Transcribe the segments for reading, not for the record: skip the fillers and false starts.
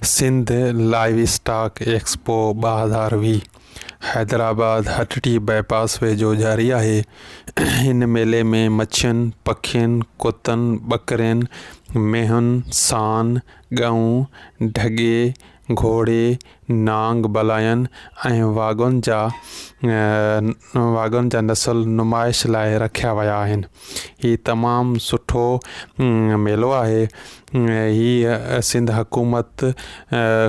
Sindh livestock expo 2020 Hyderabad Hatti bypass वेझो जारी आहे। हिन मेले में मच्छियुनि, पखियुनि, कुतनि, ॿकरियुनि, मेहुनि, सान, ॻऊं, ढगे, घोड़े, नांग बलायन ऐं वाघुनि जा नस्ल नुमाइश लाइ रखिया विया आहिनि। ही तमामु सुठो मेलो आहे। ही सिंध हुकूमत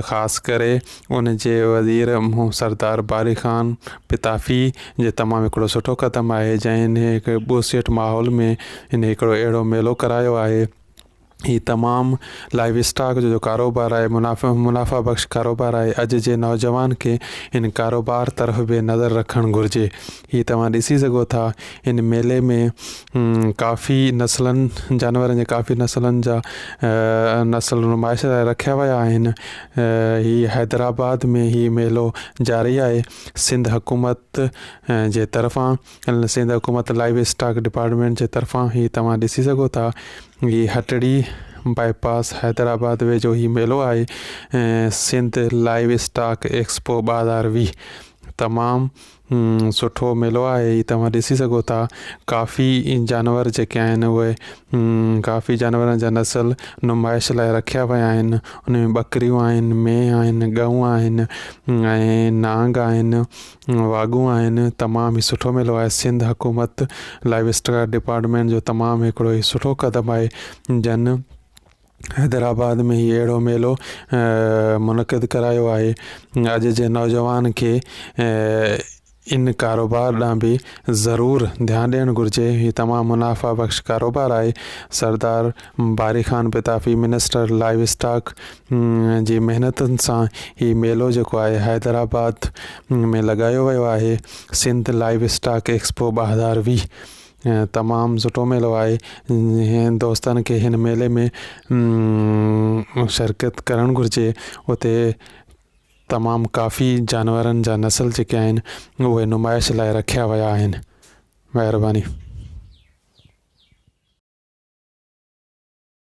ख़ासि करे उन जे वज़ीर सरदार बारी ख़ान पिताफ़ी जे तमामु हिकिड़ो सुठो क़दम आहे, जंहिं हिकु ॿोसियत माहौल में हिन हिकिड़ो अहिड़ो मेलो करायो आहे। ही तमामु लाइव स्टॉक जो कारोबार आहे, मुनाफ़ा बख़्श कारोबार आहे। अॼु जे नौजवान खे हिन कारोबार तरफ़ बि नज़र रखणु घुरिजे। ही तव्हां ॾिसी सघो था, हिन मेले में काफ़ी नस्लनि जानवरनि जे काफ़ी नस्लनि जा नस्ल नुमाइश लाइ रखिया विया आहिनि। ही हैदराबाद में ही मेलो जारी आहे। सिंध हुकूमत जे तरफ़ां सिंध हुकूमत लाइव स्टॉक डिपार्टमेंट जे तरफ़ां ही तव्हां ॾिसी सघो था। ही हटड़ी बाईपास हैदराबाद वेझो ही मेलो आहे। सिंध लाइव स्टॉक एक्सपो 2020 तमामु सुठो मेलो आहे। ही तव्हां ॾिसी सघो था, काफ़ी जानवर जेके आहिनि उहे काफ़ी जानवरनि जा नस्ल नुमाइश लाइ रखिया विया आहिनि। उन में ॿकरियूं आहिनि, मेंह आहिनि, ॻऊं आहिनि ऐं नांग आहिनि, वाघूं आहिनि। तमामु ई सुठो मेलो आहे। सिंध हुकूमत लाइव स्टॉक डिपार्टमेंट जो तमामु हिकिड़ो ई सुठो क़दम आहे, जन हैदराबाद में ही अहिड़ो मेलो मुनक़िद करायो आहे। अॼु जे नौजवान खे इन कारोबार ॾांहुं बि ज़रूरु ध्यानु ॾियणु घुरिजे। ही तमामु मुनाफ़ा बख़्श कारोबार आहे। सरदार बारी ख़ान पिताफ़ी मिनिस्टर लाइव स्टॉक जी महिनतुनि सां ही मेलो जेको आहे हैदराबाद में लॻायो वियो आहे। सिंध लाइव स्टॉक एक्सपो 2020 तमामु सुठो मेलो आहे। दोस्तनि खे हिन मेले में शिरकत करणु घुरिजे। उते तमामु काफ़ी जानवरनि जा नस्ल जेके आहिनि उहे नुमाइश लाइ रखिया विया आहिनि। महिरबानी।